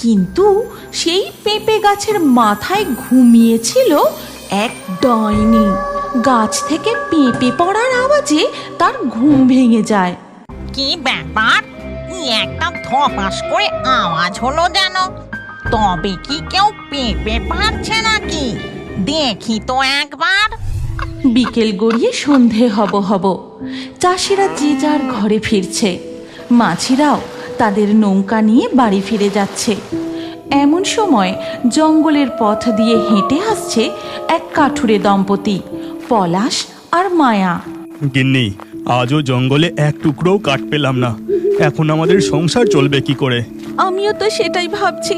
কিন্তু সেই পেঁপে গাছের মাথায় ঘুমিয়েছিল এক ডাইনি। গাছ থেকে পেঁপে পড়ার আওয়াজে তার ঘুম ভেঙে যায়। কি ব্যাপার? কি একটা ধপাস করে আওয়াজ হলো যেন। তবে কি কেউ পেঁপে পারছে নাকি? দেখি তো একবার। বিকেল গড়িয়ে সন্ধে হব চাষিরা যে যার ঘরে ফিরছে। মাঝিরাও তাদের নৌকা নিয়ে বাড়ি ফিরে যাচ্ছে। এমন সময় জঙ্গলের পথ দিয়ে হেঁটে আসছে এক কাঠুরে দম্পতি, পলাশ আর মায়া। গিন্নি, আজও জঙ্গলে এক টুকরোও কাঠ পেলাম না। এখন আমাদের সংসার চলবে কি করে? আমিও তো সেটাই ভাবছি।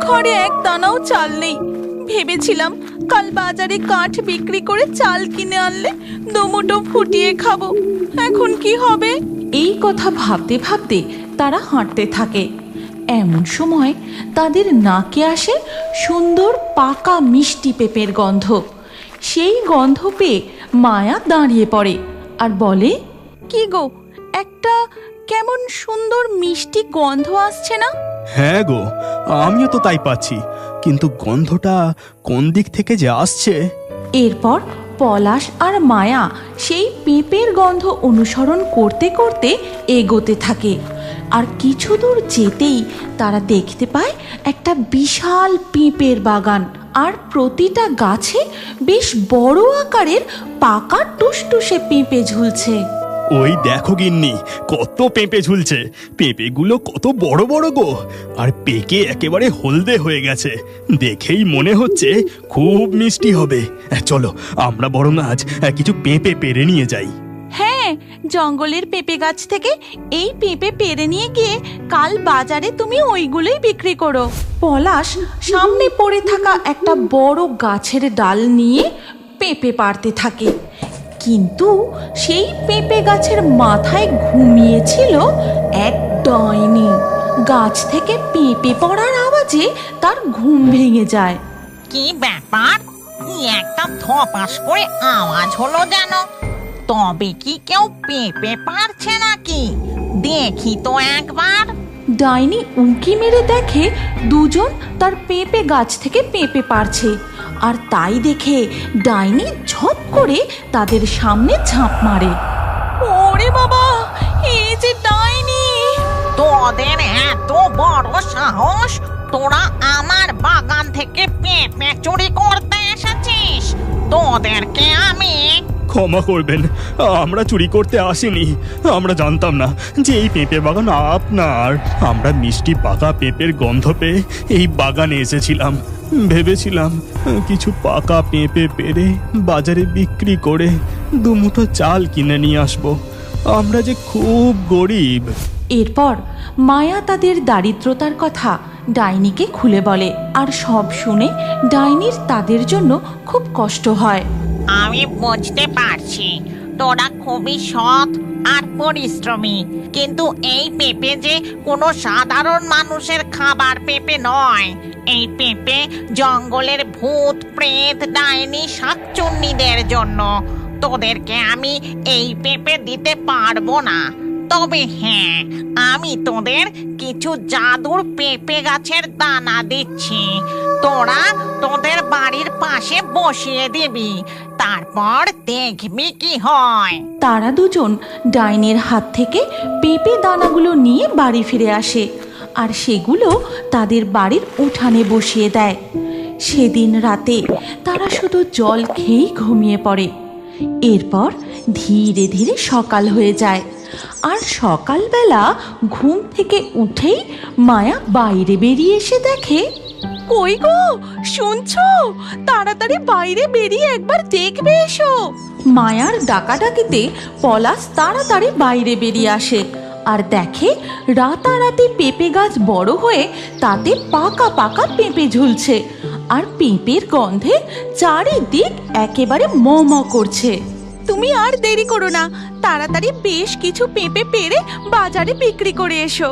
ঘরে এক দানাও চাল নেই। ভেবেছিলাম কাল বাজারে কাঠ বিক্রি করে চাল কিনে আনলে দুমুঠো ফুটিয়ে খাবো। এখন কি হবে? এই কথা ভাবতে ভাবতে তারা হাঁটতে থাকে। এমন সময় তাদের নাকে আসে সুন্দর পাকা মিষ্টি পেঁপের গন্ধ। সেই গন্ধ পেয়ে মায়া দাঁড়িয়ে পড়ে আর বলে, কি গো, একটা কেমন সুন্দর মিষ্টি গন্ধ আসছে না? হ্যাঁ গো, আমিও তো তাই পাচ্ছি, কিন্তু গন্ধটা কোন দিক থেকে যে আসছে। এরপর পলাশ আর মায়া সেই পেঁপের গন্ধ অনুসরণ করতে করতে এগোতে থাকে। আর কিছু দূর যেতেই তারা দেখতে পায় একটা বিশাল পেঁপের বাগান। আর প্রতিটা গাছে বেশ বড় আকারের পাকা টুসটুসে পেঁপে ঝুলছে। ওই দেখো গিন্নি, কত পেঁপে ঝুলছে। পেঁপেগুলো কত বড় বড় গো, আর পেকে একেবারে হলদে হয়ে গেছে। দেখেই মনে হচ্ছে খুব মিষ্টি হবে। চলো আমরা বরং আজ কিছু পেঁপে পেরে নিয়ে যাই। হ্যাঁ, জঙ্গলের পেঁপে গাছ থেকে এই পেঁপে পেরে নিয়ে গিয়ে কাল বাজারে তুমি ওইগুলোই বিক্রি করো। পলাশ সামনে পড়ে থাকা একটা বড় গাছের ডাল নিয়ে পেঁপে পাড়তে থাকে। কিন্তু সেই পেঁপে গাছের মাথায় ঘুমিয়েছিল এক ডাইনি। গাছ থেকে পেঁপে পড়ার আওয়াজে তার ঘুম ভেঙে যায়। কি ব্যাপার? কি একটা ধপাস করে আওয়াজ হলো যেন। তবে কি কেউ পেঁপে পারছে নাকি? দেখি তো একবার। ডাইনি উঁকি মেরে দেখে দুজন তার পেঁপে গাছ থেকে পেঁপে পারছে। আর তাই দেখে ডাইনি ঝপ করে তাদের সামনে ঝাঁপ মারে। ওরে বাবা, এই যে ডাইনি! তোদের এত বড় সাহস! তোরা আমার বাগান থেকে পেঁপে চুরি করতে এসেছিস? তোদেরকে আমি... ক্ষমা করবেন, আমরা চুরি করতে আসিনি। আমরা জানতাম না যে এই পেঁপে বাগান আপনার। আমরা মিষ্টি পাকা পেঁপের গন্ধ পেয়ে এই বাগানে এসেছিলাম। ভেবেছিলাম কিছু পাকা পেঁপে পেরে বাজারে বিক্রি করে দুমুঠো চাল কিনে নিয়ে আসবো। আমরা যে খুব গরিব। এরপর মায়া তাদের দারিদ্রতার কথা ডাইনিকে খুলে বলে। আর সব শুনে ডাইনির তাদের জন্য খুব কষ্ট হয়। আমি বুঝতে পারছি তোরা খুবই সৎ আর পরিশ্রমী, কিন্তু এই পেঁপে যে কোনো সাধারণ মানুষের খাবার পেঁপে নয়। এই পেঁপে জঙ্গলের ভূত, প্রেত, ডাইনি, শাকচুন্নিদের জন্য। তোদেরকে আমি এই পেঁপে দিতে পারবো না। তবে হ্যাঁ, আমি তোদের কিছু জাদুর পেঁপে গাছের দানা দিচ্ছি। তোরা তোদের বাড়ির পাশে বসিয়ে দিবি, তারপর দেখবি কি হয়। তারা দুজন ডাইনির হাত থেকে পেঁপে দানাগুলো নিয়ে বাড়ি ফিরে আসে আর সেগুলো তাদের বাড়ির উঠানে বসিয়ে দেয়। সেদিন রাতে তারা শুধু জল খেয়েই ঘুমিয়ে পড়ে। এরপর ধীরে ধীরে সকাল হয়ে যায়। আর সকালবেলা ঘুম থেকে উঠেই মায়া বাইরে বেরিয়ে এসে দেখে, কই গো, শুনছো? তাড়াতাড়ি বাইরে বেরিয়ে একবার দেখবে এসো। মায়ার ডাকাডাকিতে পলাশ তাড়াতাড়ি বাইরে বেরিয়ে আসে আর দেখে রাতারাতি পেঁপে গাছ বড় হয়ে তাতে পাকা পাকা পেঁপে ঝুলছে। আর পেঁপের গন্ধে চারিদিক একেবারে ম ম করছে। তুমি আর দেরি করো না, তাড়াতাড়ি বেশ কিছু পেঁপে পেড়ে বাজারে বিক্রি করে এসো।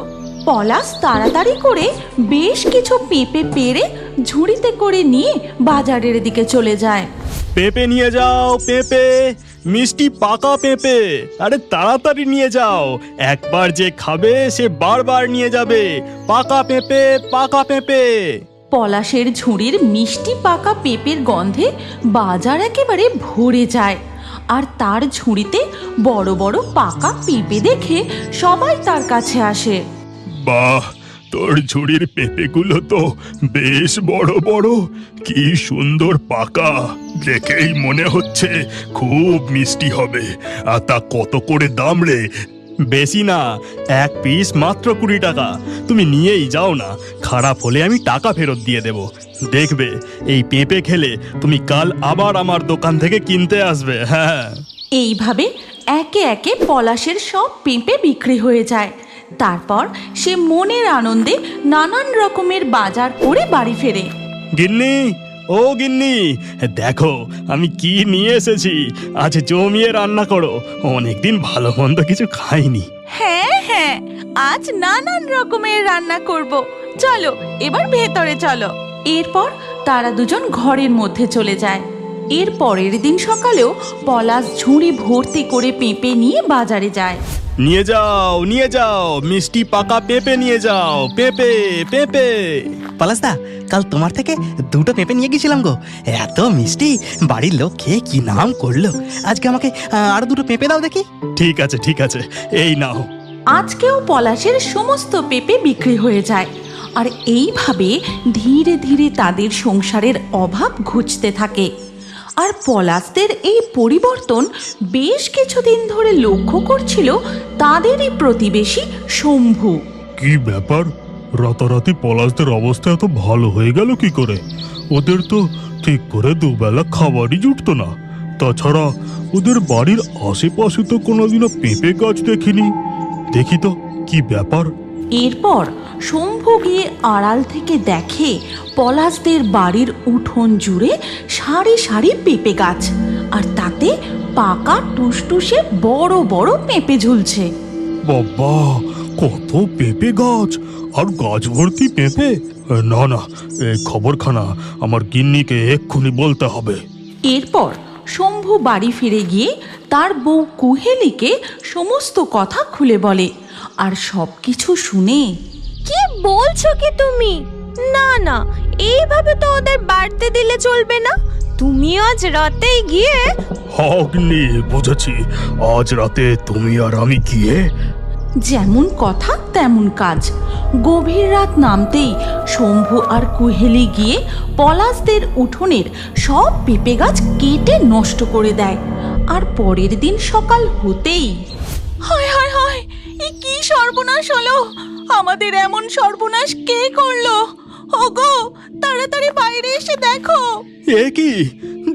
পলাশ তাড়াতাড়ি করে বেশ কিছু পেঁপে পেড়ে ঝুড়িতে করে নিয়ে বাজারের দিকে চলে যায়। পেঁপে নিয়ে যাও, পেঁপে মিষ্টি পাকা পেঁপে। আরে তাড়াতাড়ি নিয়ে যাও, একবার যে খাবে সে বারবার নিয়ে যাবে। পাকা পেঁপে, পাকা পেঁপে। পলাশের ঝুড়ির মিষ্টি পাকা পেঁপের গন্ধে বাজার একেবারে ভরে যায়। আর তার ঝুড়িতে বড় বড় পাকা পেঁপে দেখে সবাই তার কাছে আসে। বাহ, তোর ঝুড়ির পেঁপেগুলো তো বেশ বড় বড়, কি সুন্দর পাকা, দেখেই মনে হচ্ছে খুব মিষ্টি হবে। আর তা কত করে দাম রে? বেশি না, এক পিস মাত্র 20 টাকা। তুমি নিয়েই যাও না, খারাপ হলে আমি টাকা ফেরত দিয়ে দেব। দেখবে এই পেঁপে খেলে তুমি কাল আবার আমার দোকান থেকে কিনতে আসবে। হ্যাঁ, এইভাবে একে একে পলাশের সব পেঁপে বিক্রি হয়ে যায়। তারপর সে মনের আনন্দে নানান রকমের বাজার করে বাড়ি ফেরে। গিন্নি, ও গিন্নি, দেখো আমি কি নিয়ে এসেছি। আজ জমিয়ে রান্না করো, অনেকদিন ভালো মন্দ কিছু খাইনি। হ্যাঁ হ্যাঁ, আজ নানান রকমের রান্না করব, চলো এবার ভেতরে চলো। এরপর তারা দুজন ঘরের মধ্যে চলে যায়। এর পরের দিন সকালেও পলাশ ঝুড়ি ভর্তি করে পেঁপে নিয়ে বাজারে যায়। নিয়ে যাও, নিয়ে যাও, মিষ্টি পাকা পেঁপে নিয়ে যাও। পেঁপে, পেঁপে। পলাশদা, কাল তোমার থেকে 2টো পেঁপে নিয়ে গেছিলাম গো, এত মিষ্টি, বাড়ির লোক খেয়ে কি নাম করলো। আজকে আমাকে আরো 2টো পেঁপে দাও দেখি। ঠিক আছে, ঠিক আছে, এই নাও। আজকেও পলাশের সমস্ত পেঁপে বিক্রি হয়ে যায়। আর এইভাবে ধীরে ধীরে তাদের সংসারের অভাব ঘুচতে থাকে। আর পলাশদের এই পরিবর্তন বেশ কিছুদিন ধরে লক্ষ্য করছিল তাদেরই প্রতিবেশী শম্ভু। কি ব্যাপার, রাতারাতি পলাশদের অবস্থা এত ভালো হয়ে গেল কি করে? ওদের তো ঠিক করে দুবেলা খাবারই জুটতো না। তাছাড়া ওদের বাড়ির আশেপাশে তো কোনোদিনও পেঁপে গাছ দেখিনি। দেখি তো কি ব্যাপার। এরপর শম্ভু গিয়ে আড়াল থেকে দেখে পলাশদের বাড়ির উঠোন জুড়ে সারি সারি পেঁপে গাছ, আর তাতে পাকা টুসটুসে বড় বড় পেঁপে ঝুলছে। বাবা, কত পেঁপে গাছ, আর গাছ ভর্তি পেঁপে! না না, এই খবরখানা আমার গিন্নিকে এক্ষুনি বলতে হবে। এরপর শম্ভু বাড়ি ফিরে গিয়ে তার বউ কুহেলিকে সমস্ত কথা খুলে বলে। আর সব কিছু শুনে, কি বলছো কি তুমি? না না, এইভাবে তো ওদের বাড়তে দিলে চলবে না। তুমি আজ রাতেই গিয়ে। হগ্নি, বুঝেছি, আজ রাতে তুমি আর আমি গিয়ে। যেমন কথা তেমন কাজ। গভীর রাত নামতেই শম্ভু আর কুহেলি গিয়ে পলাশদের উঠোনের সব পেঁপে গাছ কেটে নষ্ট করে দেয়। আর পরের দিন সকাল হতেই, হায় হায় হায়, এ কি সর্বনাশ হলো! আমাদের এমন সর্বনাশ কে করলো? ওগো, তাড়াতাড়ি বাইরে এসে দেখো। এ কি,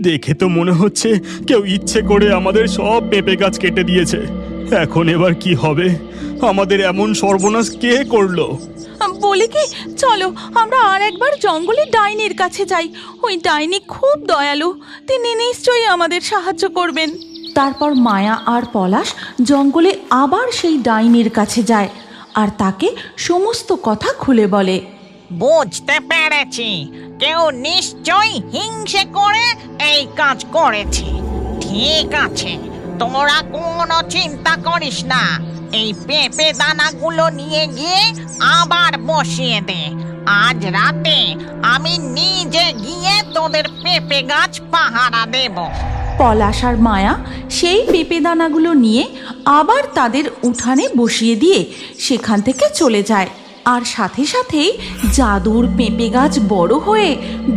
দেখে তো মনে হচ্ছে কেউ ইচ্ছে করে আমাদের সব পেঁপে গাছ কেটে দিয়েছে। এখন এবার কি হবে? আমাদের এমন সর্বনাশ কে করলো? বলি কি, চলো আমরা আর একবার জঙ্গলে ডাইনির কাছে যাই। ওই ডাইনি খুব দয়ালু, তিনি নিশ্চয়ই আমাদের সাহায্য করবেন। তারপর মায়া আর পলাশ জঙ্গলে আবার সেই ডাইনির কাছে যায় আর তাকে সমস্ত কথা খুলে বলে। বুঝতে পেরেছি, কেউ নিশ্চয়ই হিংসে করে এই কাজ করেছে। ঠিক আছে, তোরা কোনো চিন্তা করিস না, এই পেঁপে দানাগুলো নিয়ে গিয়ে আবার বসিয়ে দে। আজ রাতে আমি নিজে গিয়ে তোদের পেঁপে গাছ পাহারা দেব। পলাশ আর মায়া সেই পেঁপে দানাগুলো নিয়ে আবার তাদের উঠানে বসিয়ে দিয়ে সেখান থেকে চলে যায়। আর সাথে সাথেই জাদুর পেঁপে গাছ বড় হয়ে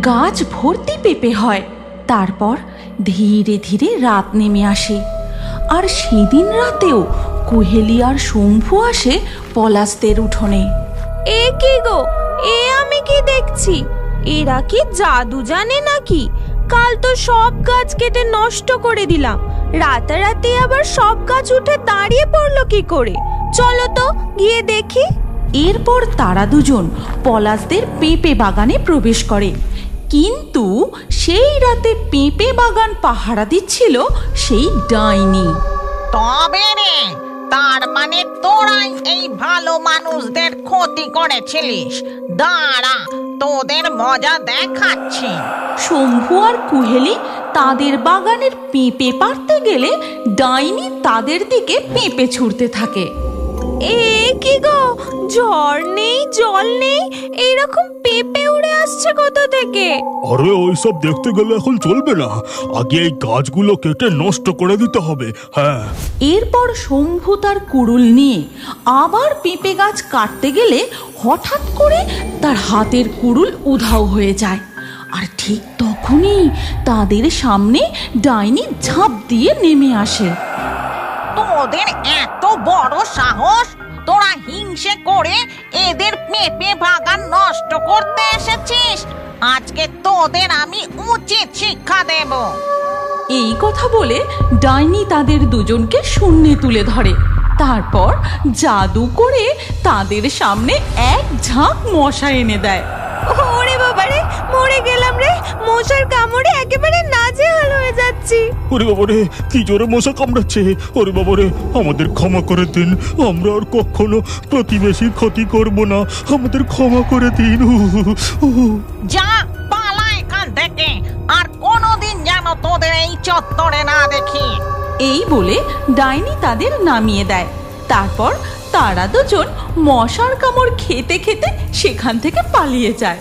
গাছ ভর্তি পেঁপে হয়। তারপর ধীরে ধীরে রাত নেমে আসে। আর সেদিন রাতেও কুহেলি আর শম্ভু আসে পলাশদের উঠোনে। এ কি গো, এ আমি কি দেখছি? এরা কি জাদু জানে নাকি? কাল তো সব গাছ কেটে নষ্ট করে দিলাম, রাতারাতি আবার সব গাছ উঠে দাঁড়িয়ে পড়লো কি করে? চলো তো গিয়ে দেখি। এরপর তারা দুজন পলাশদের পেঁপে বাগানে প্রবেশ করে। কিন্তু সেই রাতে পেঁপে বাগান পাহারা দিচ্ছিল সেই ডাইনি। তবে রে, তার মানে তোরাই এই ভালো মানুষদের ক্ষতি করেছিলিস। দাঁড়া, তোদের মজা দেখাচ্ছি। শম্ভু আর কুহেলি তাদের বাগানের পেঁপে পাড়তে গেলে ডাইনি তাদের দিকে পেঁপে ছুঁড়তে থাকে। এ কি গো, ঝড় নেই জল নেই, এরকম পেঁপে উড়ে আসছে কোথা থেকে? আরে ওইসব দেখতে গেলে এখন চলবে না, আগে এই গাছগুলো কেটে নষ্ট করে দিতে হবে। হ্যাঁ, এরপর শম্ভু তার কুড়ুল নিয়ে আবার পেঁপে গাছ কাটতে গেলে হঠাৎ করে তার হাতের কুড়ুল উধাও হয়ে যায়। আর ঠিক তখনই তাদের সামনে ডাইনি ঝাঁপ দিয়ে নেমে আসে। তোদের এত বড় সাহস, তোরা হিংসে করে এদের পেঁপে বাগান নষ্ট করতে এসেছিস। আজকে তোদের আমি উচিত শিক্ষা দেব। এই কথা বলে ডাইনি তাদের দুজনকে শূন্যে তুলে ধরে, তারপর জাদু করে তাদের সামনে এক ঝাঁক মশা এনে দেয়। ওরে বাবা রে, মরে গেলাম রে, মশার কামড়ে একেবারে নাজেহাল হয়ে যাচ্ছি। ওরে বাবা রে, কি জোরে মশা কামড়াচ্ছে! ওরে বাবা রে, আমাদের ক্ষমা করে দিন, আমরা আর কখনো প্রতিবেশীর ক্ষতি করব না, আমাদের ক্ষমা করে দিন। যা, পালা এখান থেকে, আর কোনোদিন যেন তোদের এই চত্বরে না দেখি। এই বলে ডাইনি তাদের নামিয়ে দেয়। তারপর তারা দুজন মশার কামড় খেতে খেতে সেখান থেকে পালিয়ে যায়।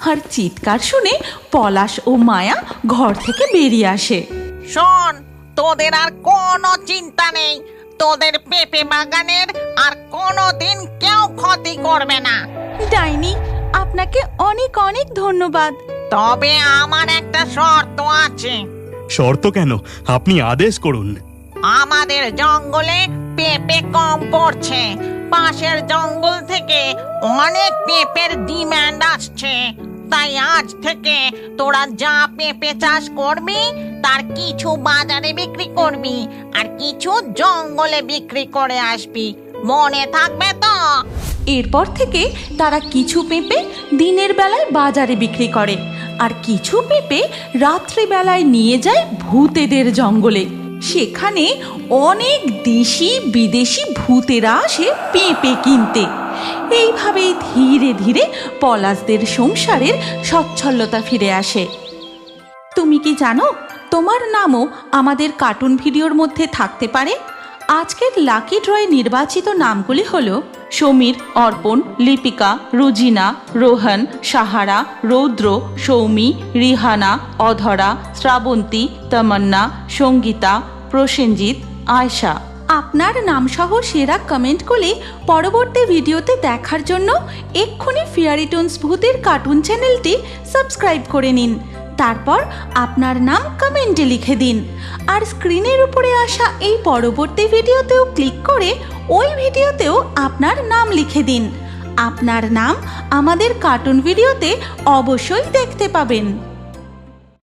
আর চিৎকার শুনে পলাশ ও মায়া ঘর থেকে বেরিয়ে আসে। শোন, তোদের আর কোনো চিন্তা নেই, তোদের পেঁপে বাগানের আর কোনোদিন কেউ ক্ষতি করবে না। ডাইনি, আপনাকে অনেক অনেক ধন্যবাদ। তবে আমার একটা শর্ত আছে। শর্ত কেন? আপনি আদেশ করুন। আমাদের জঙ্গলে পেঁপে কম পড়ছে, পাশের জঙ্গল থেকে অনেক পেঁপের ডিমান্ড আসছে। তাই আজ থেকে তোরা যা পেঁপে চাষ করবি তার কিছু বাজারে বিক্রি করবি আর কিছু জঙ্গলে বিক্রি করে আসবি, মনে থাকবে তো? এরপর থেকে তারা কিছু পেঁপে দিনের বেলায় বাজারে বিক্রি করে আর কিছু পেঁপে রাত্রিবেলায় নিয়ে যায় ভূতেদের জঙ্গলে। সেখানে অনেক দেশি বিদেশি ভূতেরা আসে পেঁপে কিনতে। এইভাবেই ধীরে ধীরে পলাশদের সংসারের সচ্ছলতা ফিরে আসে। তুমি কি জানো, তোমার নামও আমাদের কার্টুন ভিডিওর মধ্যে থাকতে পারে। আজকের লাকি ড্রয়ে নির্বাচিত নামগুলি হলো সমীর, অর্পণ, লিপিকা, রুজিনা, রোহন, সাহারা, রৌদ্র, সৌমি, রিহানা, অধরা, শ্রাবন্তী, তমন্না, সঙ্গীতা, প্রসেনজিৎ, আয়শা। আপনার নামসহ সেরা কমেন্ট করে পরবর্তী ভিডিওতে দেখার জন্য এক্ষুনি ফেয়ারি টোনস ভূতের কার্টুন চ্যানেলটি সাবস্ক্রাইব করে নিন। তারপর আপনার নাম কমেন্টে লিখে দিন। আর স্ক্রিনের উপরে আসা এই পরবর্তী ভিডিওতেও ক্লিক করে ওই ভিডিওতেও আপনার নাম লিখে দিন। আপনার নাম আমাদের কার্টুন ভিডিওতে অবশ্যই দেখতে পাবেন।